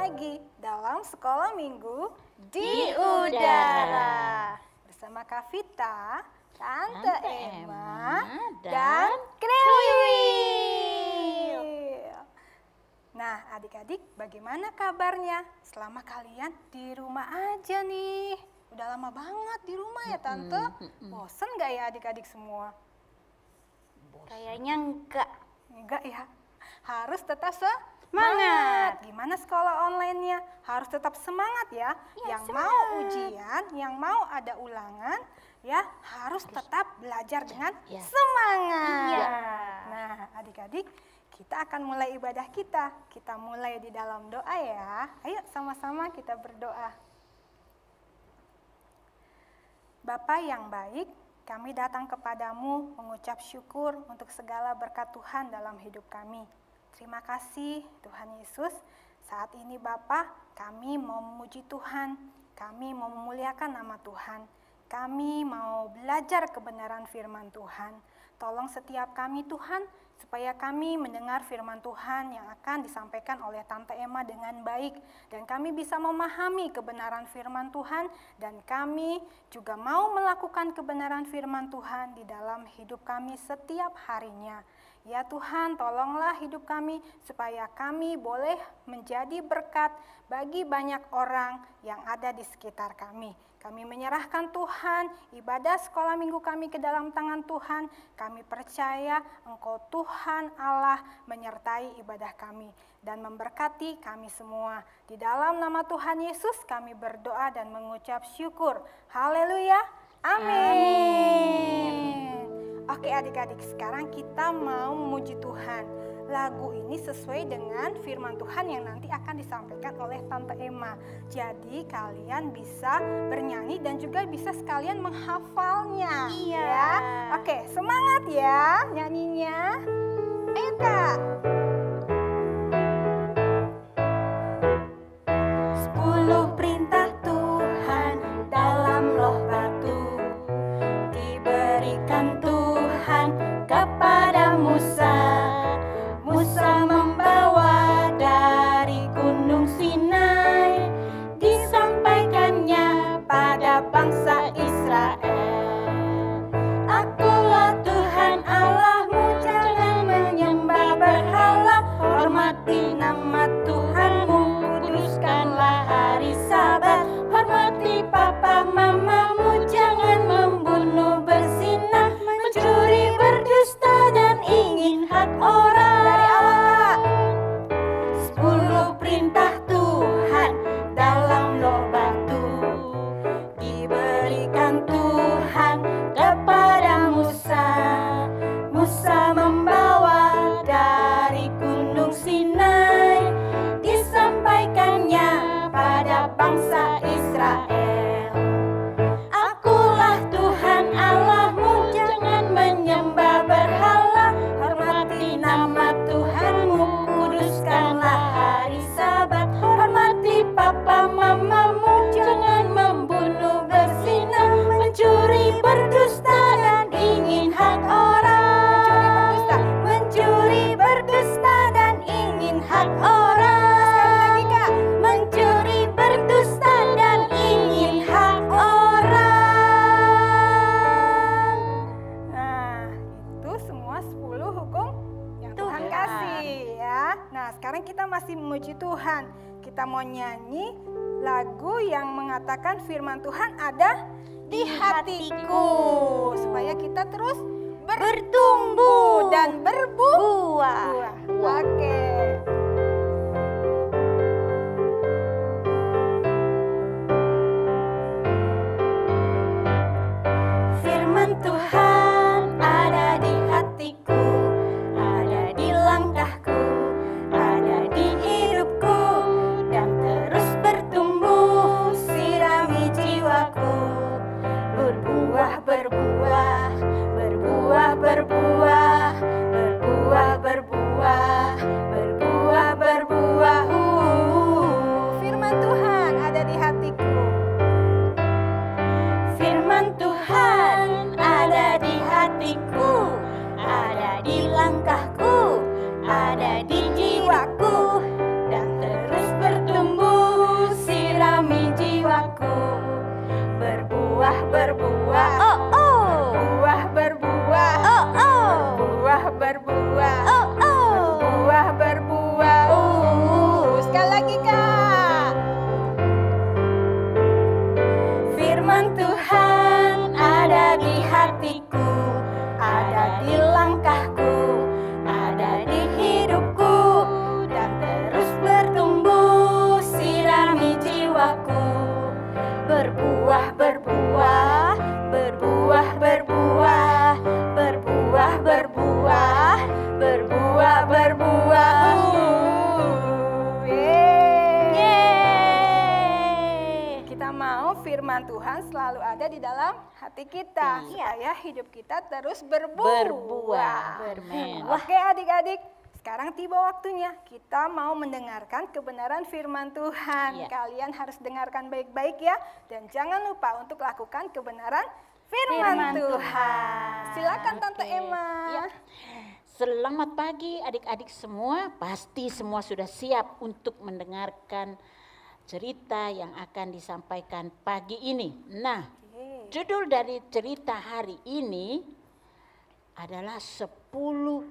lagi dalam Sekolah Minggu di Udara. Bersama Kak Vita, Tante Emma, dan Kriwil. Nah, adik-adik bagaimana kabarnya? Selama kalian di rumah aja nih. Udah lama banget di rumah ya Tante. Bosen gak ya adik-adik semua? Kayaknya enggak. Enggak ya. Harus tetap semangat. Gimana sekolah online-nya? Harus tetap semangat ya. Yang semangat. mau ujian, yang mau ada ulangan, ya harus tetap belajar dengan semangat. Iya. Nah, adik-adik, kita akan mulai ibadah kita. Kita mulai di dalam doa ya. Ayo sama-sama kita berdoa. Bapa yang baik, kami datang kepadamu mengucap syukur untuk segala berkat Tuhan dalam hidup kami. Terima kasih Tuhan Yesus. Saat ini Bapa, kami mau memuji Tuhan, kami mau memuliakan nama Tuhan. Kami mau belajar kebenaran firman Tuhan. Tolong setiap kami Tuhan, supaya kami mendengar firman Tuhan yang akan disampaikan oleh Tante Emma dengan baik. Dan kami bisa memahami kebenaran firman Tuhan. Dan kami juga mau melakukan kebenaran firman Tuhan di dalam hidup kami setiap harinya. Ya Tuhan, tolonglah hidup kami supaya kami boleh menjadi berkat bagi banyak orang yang ada di sekitar kami. Kami menyerahkan Tuhan, ibadah sekolah minggu kami ke dalam tangan Tuhan. Kami percaya Engkau Tuhan Allah menyertai ibadah kami dan memberkati kami semua. Di dalam nama Tuhan Yesus kami berdoa dan mengucap syukur. Haleluya. Amin. Oke adik-adik, sekarang kita mau memuji Tuhan. Lagu ini sesuai dengan firman Tuhan yang nanti akan disampaikan oleh Tante Emma. Jadi kalian bisa bernyanyi dan juga bisa sekalian menghafalnya. Iya. Ya. Oke, semangat ya nyanyinya. Ayo Kak. 10 perintah Tuhan dalam loh batu diberikan Tuhan kepada Musa. Musa membawa dari gunung Sinai, disampaikannya pada bangsa Israel. Akulah Tuhan Allahmu, jangan menyembah berhala, hormati nama Tuhanmu, kuduskanlah hari Sabat, hormati papa mamamu, jangan membunuh, berzina, mencuri, berdusta, dan ingin hak orang. Dari awal Kak. 10 perintah Tuhan dalam loh batu diberikan Tuhan kepada Musa. Musa membawa dari gunung Sinai, disampaikannya pada bangsa Israel. Akulah Tuhan Allahmu, jangan menyembah berhala, hormati nama Tuhanmu, kuduskanlah hari Sabat, hormati papa mamamu, jangan membunuh, berzina, mencuri, berdusta, dan ingin hak orang. Mencuri, berdusta, dan ingin hak orang. Sekali lagi Kak. Mencuri, berdusta, dan ingin hak orang. Nah, itu semua 10 hukum yang Tuhan kasih ya. Nah, sekarang kita masih memuji Tuhan. Kita mau nyanyi lagu yang mengatakan firman Tuhan ada di hatiku. Supaya kita terus bertumbuh dan berbuah. Oke. Firman Tuhan ada di hatiku, ada di langkahku, ada di hidupku, dan terus bertumbuh, sirami jiwaku. Berbuah, berbuah, berbuah, berbuah, berbuah, berbuah, berbuah. firman Tuhan selalu ada di dalam hati kita, supaya hidup kita terus berbuah. Amin. Oke adik-adik, sekarang tiba waktunya kita mau mendengarkan kebenaran firman Tuhan. Iya. Kalian harus dengarkan baik-baik ya, dan jangan lupa untuk lakukan kebenaran firman Tuhan. Silakan Tante Oke. Emma. Ya. Selamat pagi adik-adik semua. Pasti semua sudah siap untuk mendengarkan cerita yang akan disampaikan pagi ini. Nah, judul dari cerita hari ini adalah 10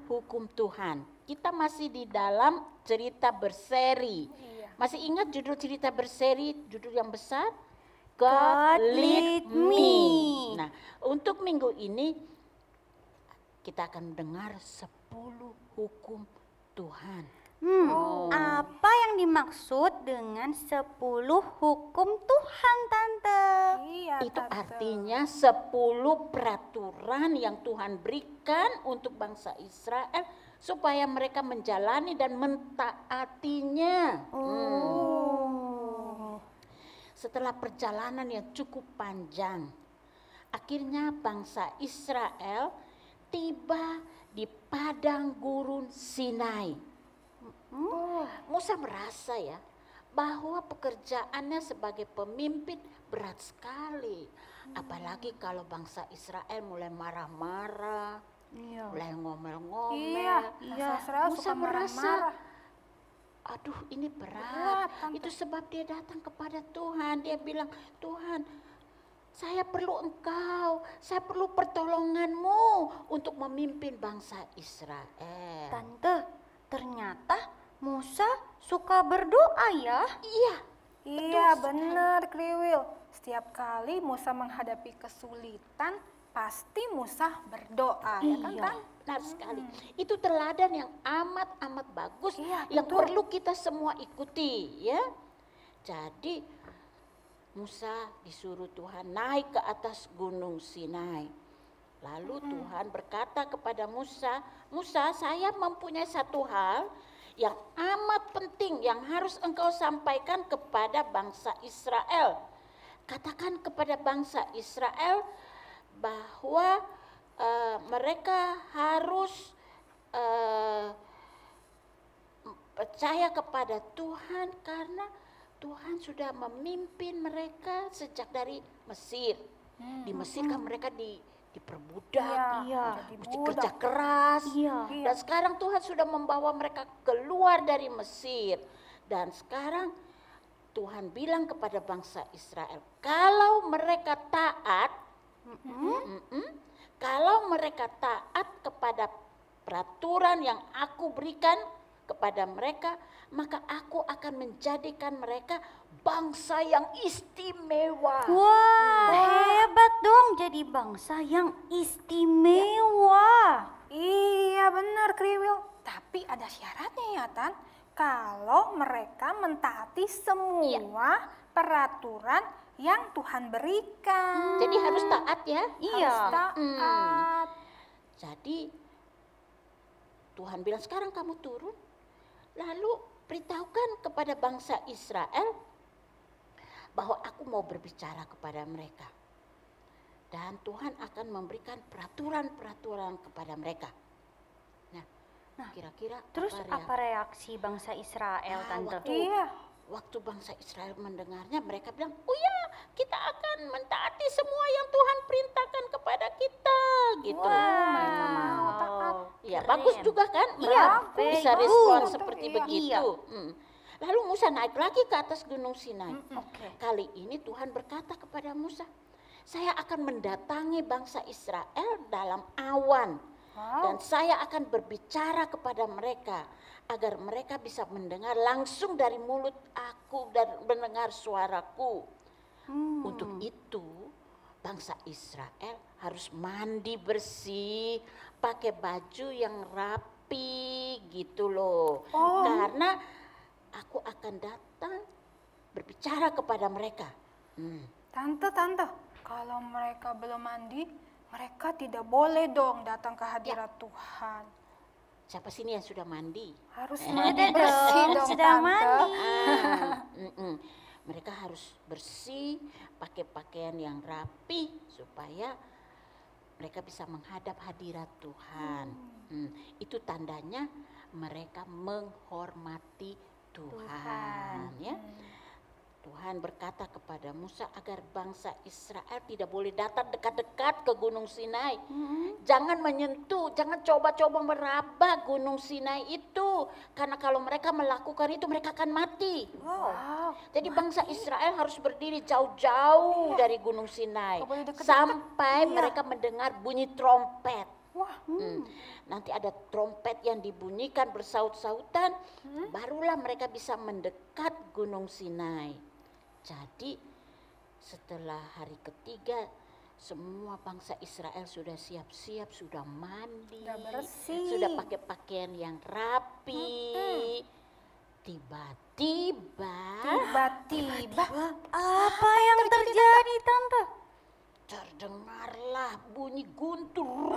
hukum Tuhan. Kita masih di dalam cerita berseri. Masih ingat judul cerita berseri, judul yang besar? God Lead Me. Nah, untuk minggu ini kita akan mendengar 10 hukum Tuhan. Apa yang dimaksud dengan 10 hukum Tuhan, Tante? Iya, Itu Tante. artinya 10 peraturan yang Tuhan berikan untuk bangsa Israel supaya mereka menjalani dan mentaatinya. Setelah perjalanan yang cukup panjang, akhirnya bangsa Israel tiba di padang gurun Sinai. Musa merasa ya bahwa pekerjaannya sebagai pemimpin berat sekali. Apalagi kalau bangsa Israel mulai marah-marah, mulai ngomel-ngomel. Iya, Israel Musa suka merasa, marah-marah. aduh ini berat. Berat, Tante. Itu sebab dia datang kepada Tuhan. Dia bilang, Tuhan, saya perlu Engkau, saya perlu pertolongan-Mu untuk memimpin bangsa Israel. Tante, ternyata Musa suka berdoa ya? Iya, Iya, benar Kriwil. Setiap kali Musa menghadapi kesulitan, pasti Musa berdoa, ya kan, Tan? benar sekali. Itu teladan yang amat-amat bagus Iya, yang betul. perlu kita semua ikuti, ya. Jadi Musa disuruh Tuhan naik ke atas gunung Sinai. Lalu Tuhan berkata kepada Musa, Musa, saya mempunyai satu hal yang amat penting yang harus engkau sampaikan kepada bangsa Israel. Katakan kepada bangsa Israel bahwa mereka harus percaya kepada Tuhan karena Tuhan sudah memimpin mereka sejak dari Mesir. Di Mesir kan mereka diperbudak, Iya, mesti kerja keras. Iya. Dan sekarang Tuhan sudah membawa mereka keluar dari Mesir. Dan sekarang Tuhan bilang kepada bangsa Israel, kalau mereka taat, kalau mereka taat kepada peraturan yang aku berikan kepada mereka, maka aku akan menjadikan mereka bangsa yang istimewa. Wah, hebat dong jadi bangsa yang istimewa. Iya, benar Kriwil. Tapi ada syaratnya ya, Tan. Kalau mereka mentaati semua peraturan yang Tuhan berikan. Jadi harus taat ya. Iya. Harus taat. Jadi Tuhan bilang sekarang kamu turun, lalu beritahukan kepada bangsa Israel bahwa aku mau berbicara kepada mereka. Dan Tuhan akan memberikan peraturan-peraturan kepada mereka. Nah, kira-kira Terus apa reaksi bangsa Israel, Tante? Waktu bangsa Israel mendengarnya, mereka bilang, oh ya, kita akan mentaati semua yang Tuhan perintahkan kepada kita, gitu. Wow, Ya, keren. bagus juga kan? Iya, Mereka bisa bagus. respon seperti Iya. begitu. Lalu Musa naik lagi ke atas gunung Sinai. Oke. Kali ini Tuhan berkata kepada Musa, saya akan mendatangi bangsa Israel dalam awan. Dan saya akan berbicara kepada mereka agar mereka bisa mendengar langsung dari mulut aku dan mendengar suaraku. Untuk itu bangsa Israel harus mandi bersih, pakai baju yang rapi gitu loh. Karena aku akan datang berbicara kepada mereka. Tante, kalau mereka belum mandi, mereka tidak boleh dong datang ke hadirat Tuhan. Siapa sini yang sudah mandi? Harus Ada mandi bersih dong, dong, sudah Tante. mandi. Mereka harus bersih, pakai pakaian yang rapi supaya mereka bisa menghadap hadirat Tuhan. Itu tandanya mereka menghormati Tuhan. Ya. Tuhan berkata kepada Musa agar bangsa Israel tidak boleh datang dekat-dekat ke Gunung Sinai. Jangan menyentuh, jangan coba-coba meraba Gunung Sinai itu. Karena kalau mereka melakukan itu mereka akan mati. Jadi bangsa Israel harus berdiri jauh-jauh dari Gunung Sinai. Sampai mereka mendengar bunyi trompet. Nanti ada trompet yang dibunyikan bersaut-sautan, barulah mereka bisa mendekat Gunung Sinai. Jadi setelah hari ketiga semua bangsa Israel sudah siap-siap, sudah mandi, Sudah bersih. sudah pakai pakaian yang rapi. Tiba-tiba Apa yang terjadi, Tante? terdengarlah bunyi guntur,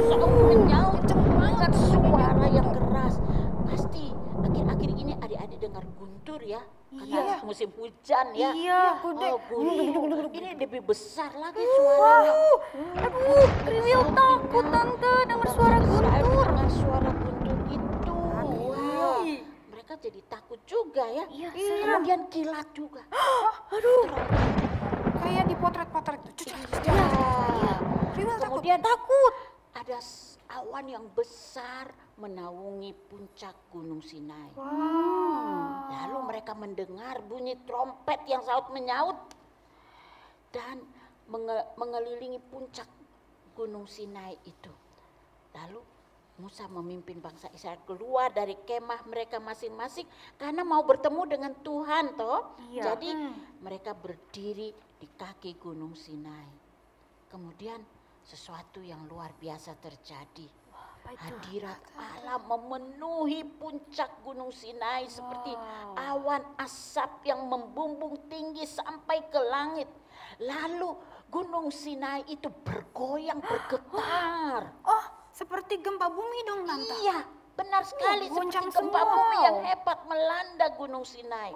saut menyaut dengan suara yang keras. Pasti akhir-akhir ini adik-adik dengar guntur ya, karena musim hujan ya. Iya, Guntur ini lebih besar lagi suaranya. Aduh, Kriwil takut, Tante, dengar suara guntur. Dengan suara guntur itu. Mereka jadi takut juga ya. Iya, Kemudian kilat juga. kayak di potret-potret itu. Kemudian takut. Ada awan yang besar menaungi puncak Gunung Sinai. Lalu mereka mendengar bunyi trompet yang saut menyaut dan mengelilingi puncak Gunung Sinai itu. Lalu Musa memimpin bangsa Israel keluar dari kemah mereka masing-masing karena mau bertemu dengan Tuhan toh. Iya. Jadi mereka berdiri di kaki Gunung Sinai. Kemudian sesuatu yang luar biasa terjadi. Hadirat Allah memenuhi puncak Gunung Sinai seperti awan asap yang membumbung tinggi sampai ke langit. Lalu Gunung Sinai itu bergoyang, bergetar. Oh, seperti gempa bumi dong, Tante. Iya, benar sekali, goncang seperti gempa semua. bumi yang hebat melanda Gunung Sinai.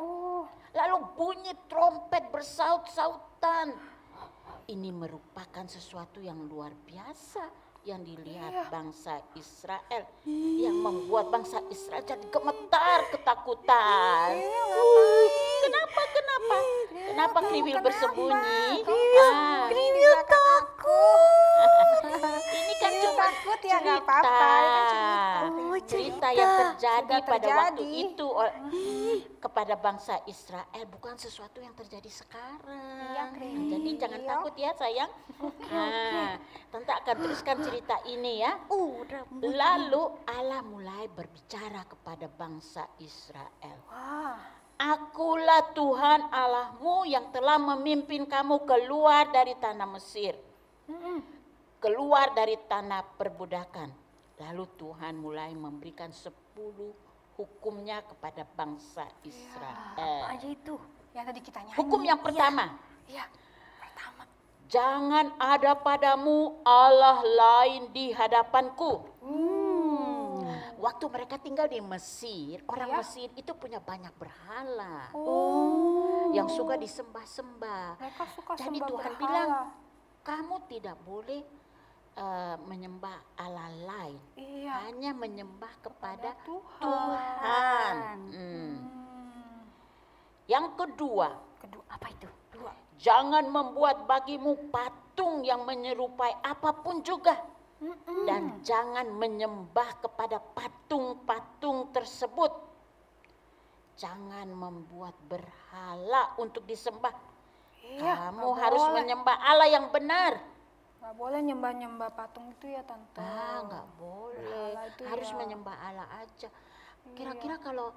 Lalu bunyi trompet bersaut-sautan. Ini merupakan sesuatu yang luar biasa yang dilihat bangsa Israel, yang membuat bangsa Israel jadi gemetar ketakutan. Kenapa Kriwil bersembunyi? Kriwil takut. Ini kan cuma Takut ya, nggak cerita. apa-apa. Ini kan cerita. Cerita yang terjadi Sudah pada waktu terjadi. itu kepada bangsa Israel, bukan sesuatu yang terjadi sekarang. Iya, Kriwil. Jadi jangan takut ya sayang. Tante akan teruskan cerita ini ya. Lalu Allah mulai berbicara kepada bangsa Israel. Akulah Tuhan Allahmu yang telah memimpin kamu keluar dari tanah Mesir. Keluar dari tanah perbudakan. Lalu Tuhan mulai memberikan 10 hukumnya kepada bangsa Israel. Aja itu. Yang tadi kita nyanyi. Hukum yang pertama. Iya, pertama. Jangan ada padamu Allah lain di hadapanku. Waktu mereka tinggal di Mesir, orang Mesir itu punya banyak berhala. Yang suka disembah-sembah. Mereka suka Jadi sembah Tuhan berhala. bilang, kamu tidak boleh menyembah Allah lain. Iya. Hanya menyembah kepada Tuhan. Tuhan. Yang kedua, Apa itu? jangan membuat bagimu patung yang menyerupai apapun juga. Dan jangan menyembah kepada patung-patung tersebut. Jangan membuat berhala untuk disembah. Kamu nggak harus boleh. menyembah Allah yang benar. Nggak boleh nyembah-nyembah patung itu ya, Tante. Nggak boleh. Berhala itu Harus ya. menyembah Allah aja. Kira-kira kalau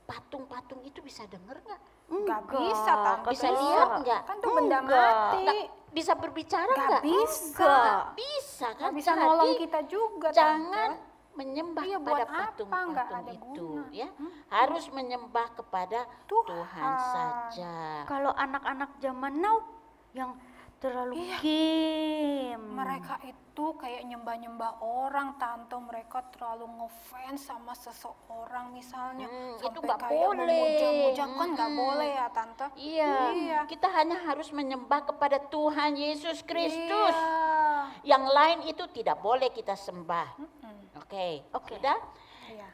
patung-patung itu bisa denger nggak? Nggak bisa, Tante. Bisa lihat nggak? Kan tuh benda mati. Nggak bisa berbicara Nggak nggak? bisa. Nggak bisa kan? Nggak bisa Jadi, nolong kita juga, jangan Tante. menyembah Iya, kepada buat apa? Nggak patung-patung ada itu guna. ya. Harus menyembah kepada Tuhan Tuhan. saja. Kalau anak-anak zaman now yang Terlalu Iya. game. Mereka itu kayak nyembah-nyembah orang, Tante. Mereka terlalu ngefans sama seseorang misalnya. Itu Sampai nggak kayak boleh. memuja-muja, kan nggak boleh ya, Tante? Iya, Iya. kita hanya harus menyembah kepada Tuhan Yesus Kristus. Iya. Yang lain itu tidak boleh kita sembah. Oke, sudah? Iya.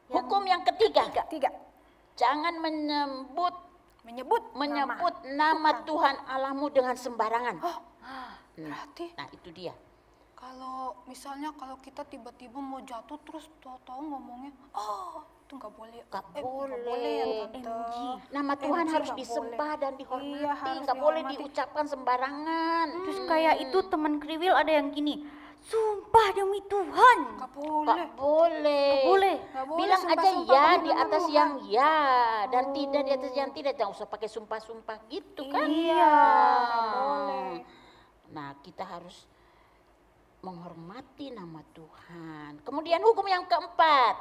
Hukum yang ketiga, Tiga. jangan menyebut Menyebut nama Tuhan Allahmu dengan sembarangan. Oh, berarti Nah, itu dia. kalau misalnya kalau kita tiba-tiba mau jatuh terus tahu-tahu ngomongnya, itu nggak boleh. Nggak Nggak boleh boleh. ya, Tante. Nama Tuhan MG harus nggak disembah boleh. dan dihormati. Iya, harus Nggak boleh dihormati. diucapkan sembarangan. Terus kayak itu teman kriwil ada yang gini, sumpah demi Tuhan. Nggak boleh. Nggak boleh. Nggak boleh. Nggak boleh Bilang aja sumpah-sumpah ya pakai di nama atas Tuhan. yang ya dan tidak di atas yang tidak. Jangan usah pakai sumpah-sumpah gitu kan. Iya, nggak boleh. Nah, kita harus menghormati nama Tuhan. Kemudian hukum yang keempat.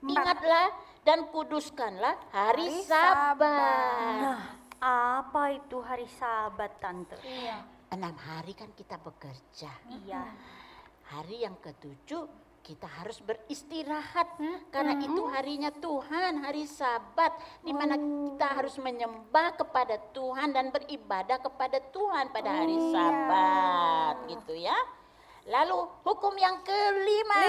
Ingatlah dan kuduskanlah hari Hari Sabat. Nah, apa itu hari Sabat, Tante? Iya. 6 hari kan kita bekerja. Iya. Hari yang ketujuh kita harus beristirahat karena itu harinya Tuhan, hari Sabat di mana kita harus menyembah kepada Tuhan dan beribadah kepada Tuhan pada hari Sabat gitu ya. Lalu hukum yang kelima.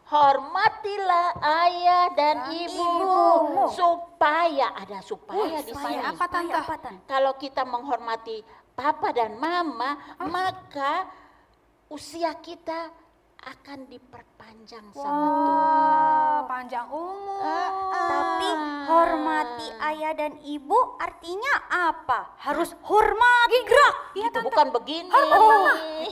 Hormatilah ayah dan ibumu supaya ada supaya di sini. Apa, Tante? Kalau kita menghormati papa dan mama, maka usia kita akan diperpanjang sama Tuhan. Panjang umur. Tapi hormati ayah dan ibu artinya apa? Harus hormat gerak. Iya, Itu Tante. bukan begini.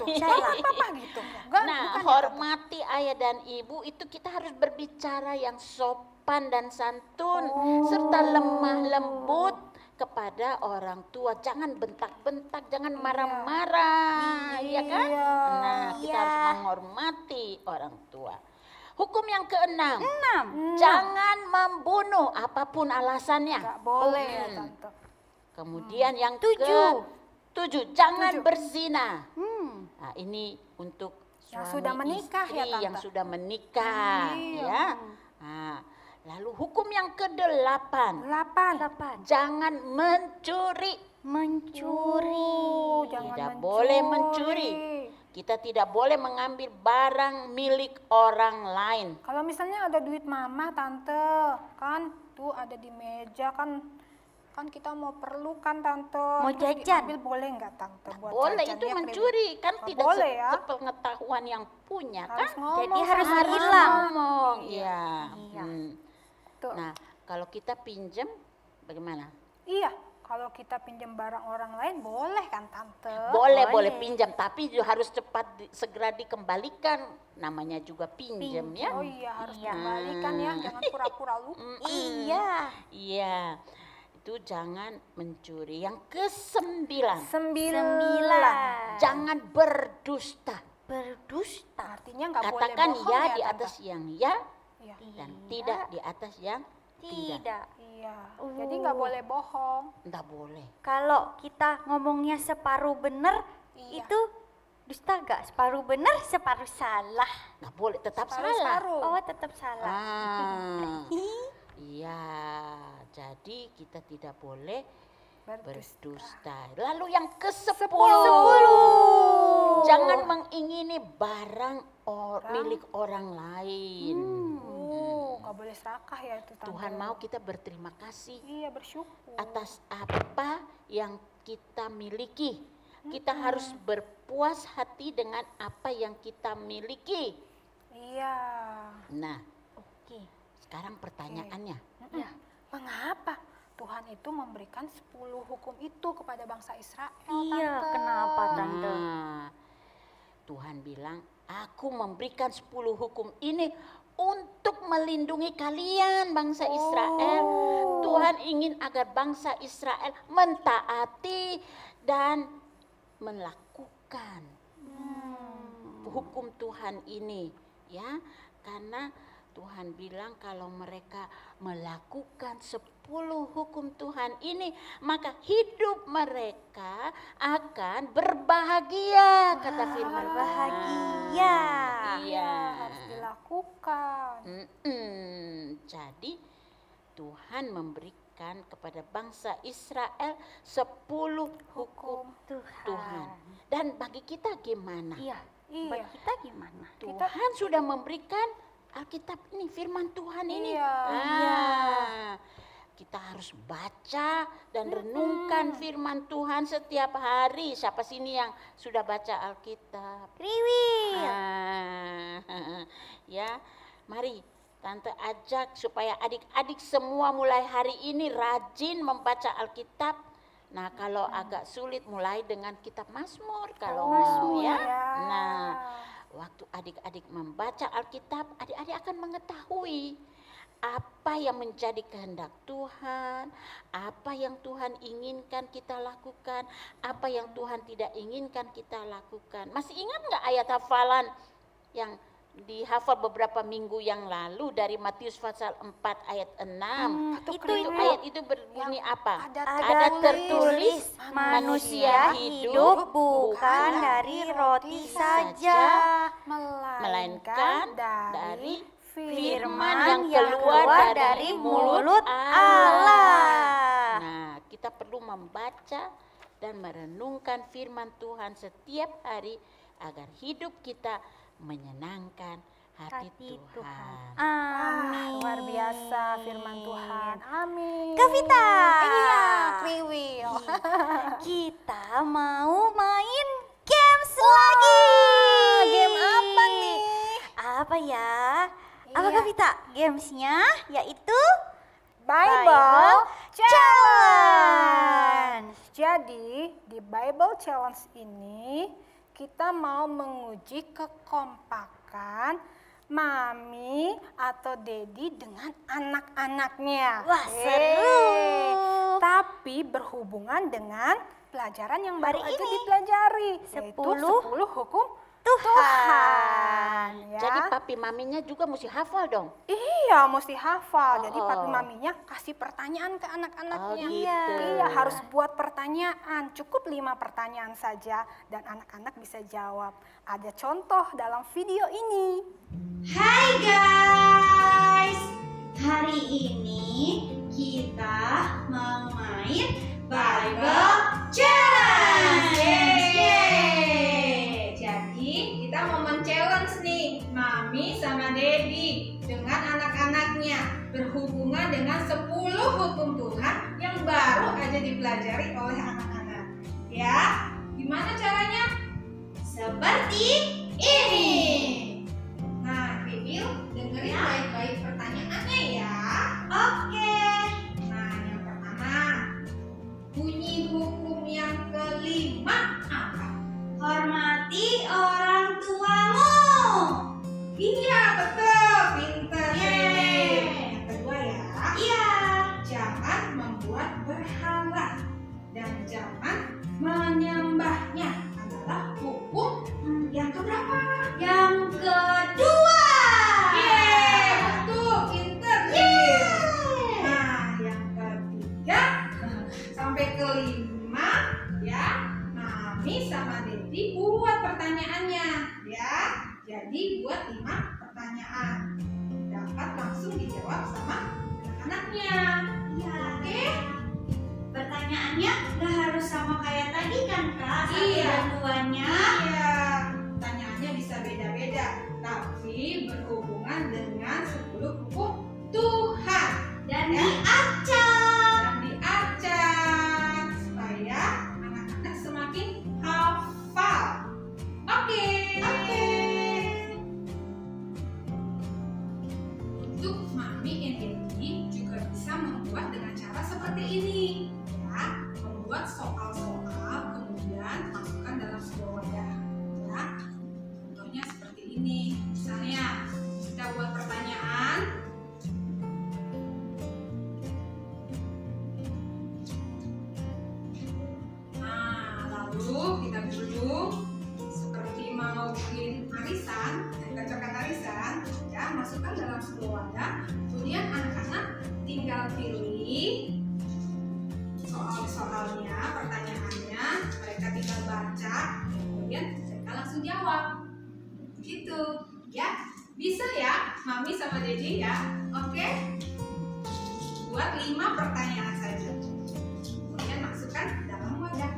Gitu. Papa gitu. Enggak, Nah, bukan ya, hormati ayah dan ibu itu kita harus berbicara yang sopan dan santun serta lemah lembut kepada orang tua. Jangan bentak-bentak, jangan marah-marah, ya kan? Nah, kita harus menghormati orang tua. Hukum yang keenam, jangan membunuh apapun alasannya. Nggak boleh ya, Tante. Kemudian yang Tujuh. jangan berzina. Nah, ini untuk Yang suami sudah menikah ya, istri Tante? yang sudah menikah, Iya. ya. Nah, lalu hukum yang kedelapan, 8. jangan mencuri. Jangan Tidak boleh mencuri. Kita tidak boleh mengambil barang milik orang lain. Kalau misalnya ada duit mama, Tante, kan tuh ada di meja kan kita mau perlu kan, Tante. Mau Terus jajan. diambil boleh nggak, Tante? Buat Boleh, jajan itu dia mencuri. Kan Nggak tidak boleh ya. sepengetahuan yang punya kan. Harus ngomong. Jadi harus sama hilang. Ngomong, iya. Iya. Tuh. Nah, kalau kita pinjam bagaimana? Iya, kalau kita pinjam barang orang lain boleh kan, Tante? Boleh pinjam, tapi harus cepat segera dikembalikan. Namanya juga pinjam ya. Oh iya, harus dikembalikan ya, jangan pura-pura lupa. Iya. Itu jangan mencuri. Yang ke-9, 9. jangan berdusta. Berdusta. Artinya nggak boleh Katakan bohong ya ya, di Tante? atas yang ya Iya. dan tidak di atas yang tidak. Tidak. Iya. Jadi nggak boleh bohong. Enggak boleh. Kalau kita ngomongnya separuh benar, Iya. itu dusta gak? Separuh benar, separuh salah. Enggak boleh, tetap salah. Separuh-separuh. Oh, tetap salah. Iya, jadi kita tidak boleh Berdusta. berdusta. Lalu yang ke-10, jangan mengingini barang milik orang lain. Nggak boleh serakah ya itu, Tante. Tuhan mau kita berterima kasih Iya, bersyukur. atas apa yang kita miliki. Kita harus berpuas hati dengan apa yang kita miliki. Iya. Nah, Oke. sekarang pertanyaannya. Ya. Mengapa Tuhan itu memberikan 10 hukum itu kepada bangsa Israel, Iya, Tante? kenapa, Tante? Nah, Tuhan bilang, aku memberikan 10 hukum ini untuk melindungi kalian bangsa Israel. Tuhan ingin agar bangsa Israel mentaati dan melakukan hukum Tuhan ini, ya, karena Tuhan bilang kalau mereka melakukan 10 hukum Tuhan ini, maka hidup mereka akan berbahagia, kata firman Tuhan. Berbahagia. Iya. Harus dilakukan. Jadi Tuhan memberikan kepada bangsa Israel 10 hukum Tuhan. Dan bagi kita gimana? Iya. Iya. Buat kita gimana? Tuhan sudah memberikan Alkitab ini, firman Tuhan ini. Iya. Kita harus baca dan renungkan firman Tuhan setiap hari. Siapa sini yang sudah baca Alkitab? Kriwil. Ya, mari Tante ajak supaya adik-adik semua mulai hari ini rajin membaca Alkitab. Nah, kalau agak sulit mulai dengan kitab Mazmur kalau mau ya. Nah, waktu adik-adik membaca Alkitab, adik-adik akan mengetahui apa yang menjadi kehendak Tuhan, apa yang Tuhan inginkan kita lakukan, apa yang Tuhan tidak inginkan kita lakukan. Masih ingat nggak ayat hafalan yang dihafal beberapa minggu yang lalu dari Matius pasal 4 ayat 6? Itu ayat itu berbunyi apa? Ada tertulis manusia hidup bukan dari roti saja, melainkan dari firman yang yang keluar dari mulut Allah. Nah, kita perlu membaca dan merenungkan firman Tuhan setiap hari agar hidup kita menyenangkan hati Tuhan. Amin. Luar biasa firman Tuhan. Amin. Kavita. Iya, Kriwil. Kita mau main games lagi. Game apa nih? Apa ya? Apa Iya. Kavita? Gamesnya yaitu Bible Challenge. Jadi di Bible Challenge ini kita mau menguji kekompakan mami atau dedi dengan anak-anaknya. Wah, seru. Tapi berhubungan dengan pelajaran yang baru Hari aja ini. dipelajari, yaitu 10 hukum Tuhan. ya. Jadi papi maminya juga mesti hafal dong. Iya, mesti hafal. Jadi Oh. papi maminya kasih pertanyaan ke anak-anaknya. Oh, gitu. Iya, harus buat pertanyaan. Cukup 5 pertanyaan saja dan anak-anak bisa jawab. Ada contoh dalam video ini. Hai guys, hari ini kita mau main Bible Challenge. Yeay. Jadi kita mau men-challenge nih Mami sama Dedi dengan anak-anaknya berhubungan dengan 10 hukum Tuhan yang baru aja dipelajari oleh anak-anak. Ya, gimana caranya? Seperti ini. Nah, Kriwil, dengerin baik-baik pertanyaannya ya. Oke. Nah, yang pertama, bunyi hukum yang kelima apa? Hormati orang tuamu. Iya, betul. Pinter. Yang kedua ya. Iya. Jangan membuat berhala dan jangan menyembahnya. Adalah hukum yang keberapa? Yang kedua. Yeay, betul, pinter. Nah, yang ketiga sampai kelima ya, Mami sama Dedi buat pertanyaannya ya. Jadi buat 5 pertanyaan. Dapat langsung dijawab sama anak-anaknya. Iya. Oke? Pertanyaannya nggak harus sama kayak tadi kan Kak? Iya. Duanya. Iya. Pertanyaannya bisa beda-beda, tapi berhubungan dengan 10 hukum Tuhan. Dan diacak supaya anak-anak semakin hafal. Oke. Untuk Mami and Dedi juga bisa membuat dengan cara seperti ini. Ya, membuat soal-soal kemudian masukkan dalam sebuah wadah. Ya, contohnya seperti ini. Misalnya kita buat pertanyaan. Nah, lalu kita duduk seperti mau bikin arisan, kita coklat arisan, ya. masukkan dalam sebuah wadah. Kemudian anak-anak tinggal pilih soal-soalnya, pertanyaannya, mereka tinggal baca, kemudian mereka langsung jawab. Gitu, ya. Bisa ya, Mami sama Dedi ya. Oke? Buat 5 pertanyaan saja. Kemudian masukkan dalam wadah.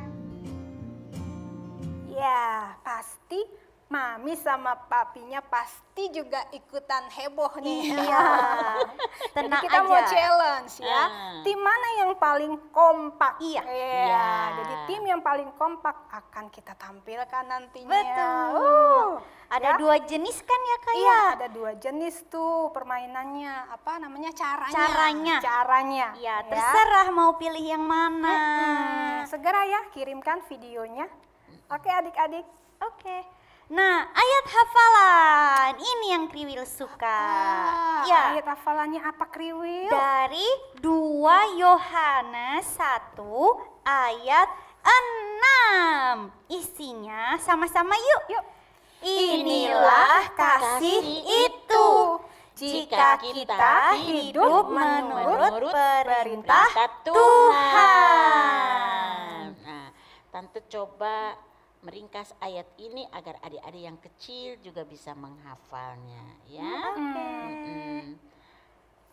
Ya, pasti Mami sama papinya pasti juga ikutan heboh nih. Iya. Jadi Tenang kita aja. mau challenge ya. Tim mana yang paling kompak? Iya. Iya. Jadi tim yang paling kompak akan kita tampilkan nantinya. Betul. ya. Ada 2 jenis kan ya Kak Iya, ya? ada 2 jenis tuh permainannya. Apa namanya? Caranya. Caranya. Ya, terserah mau pilih yang mana. Segera ya kirimkan videonya. Oke adik-adik. Oke. Nah, ayat hafalan ini yang Kriwil suka. Ya, Ayat hafalannya apa Kriwil? dari 2 Yohanes 1 ayat 6. Isinya sama-sama yuk. Inilah kasih itu, jika kita hidup menurut perintah Tuhan. Nah, Tante coba meringkas ayat ini agar adik-adik yang kecil juga bisa menghafalnya, ya.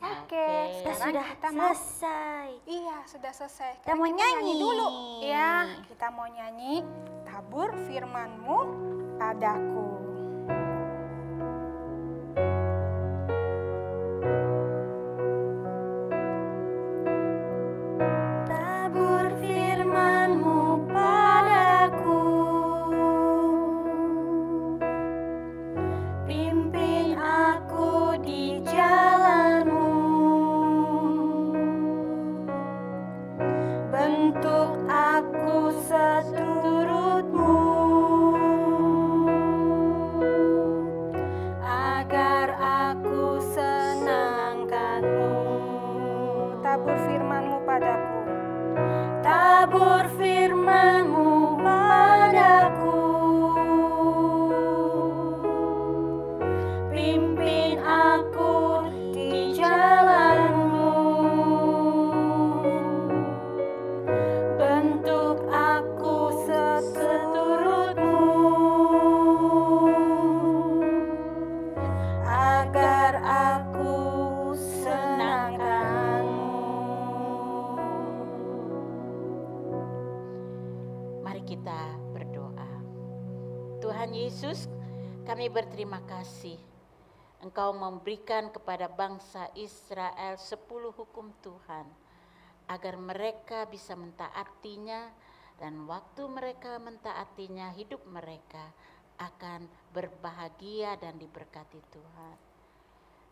Oke, Kita sekarang sudah kita mau selesai. Iya, sudah selesai. Kita mau nyanyi dulu. Ya, kita mau nyanyi Tabur firman-Mu padaku. Tabur firman-Mu padaku, pimpin aku di jalan-Mu, bentuk aku seturut-Mu, agar aku senangkan-Mu. Tabur firman-Mu padaku. Tabur firman-Mu padaku, pimpin aku di jalan-Mu, bentuk aku seturut-Mu, agar aku senangkan-Mu. Mari kita berdoa. Tuhan Yesus, kami berterima kasih. Engkau memberikan kepada bangsa Israel 10 hukum Tuhan, agar mereka bisa mentaatinya, dan waktu mereka mentaatinya, hidup mereka akan berbahagia dan diberkati Tuhan.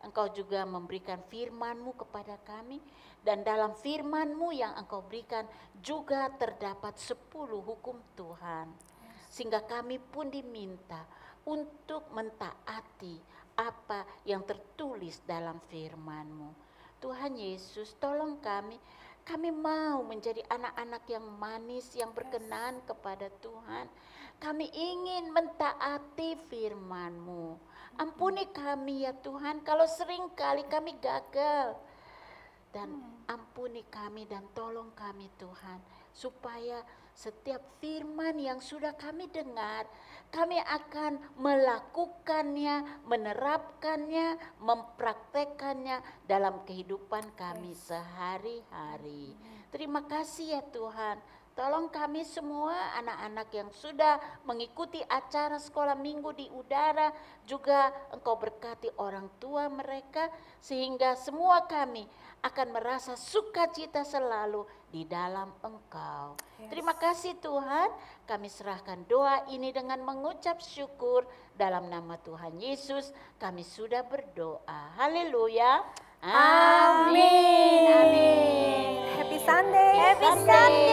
Engkau juga memberikan firman-Mu kepada kami, dan dalam firman-Mu yang Engkau berikan juga terdapat 10 hukum Tuhan. Sehingga kami pun diminta untuk mentaati apa yang tertulis dalam firman-Mu. Tuhan Yesus, tolong kami mau menjadi anak-anak yang manis, yang berkenan kepada Tuhan. Kami ingin mentaati firman-Mu. Ampuni kami ya Tuhan, kalau sering kali kami gagal. Dan ampuni kami dan tolong kami Tuhan, supaya setiap firman yang sudah kami dengar, kami akan melakukannya, menerapkannya, mempraktekannya dalam kehidupan kami sehari-hari. Terima kasih ya Tuhan. Tolong kami semua anak-anak yang sudah mengikuti acara sekolah minggu di udara, juga Engkau berkati orang tua mereka, sehingga semua kami akan merasa sukacita selalu di dalam Engkau. Terima kasih Tuhan, kami serahkan doa ini dengan mengucap syukur dalam nama Tuhan Yesus. Kami sudah berdoa. Haleluya. Amin. Amin. Happy Sunday. Happy Sunday.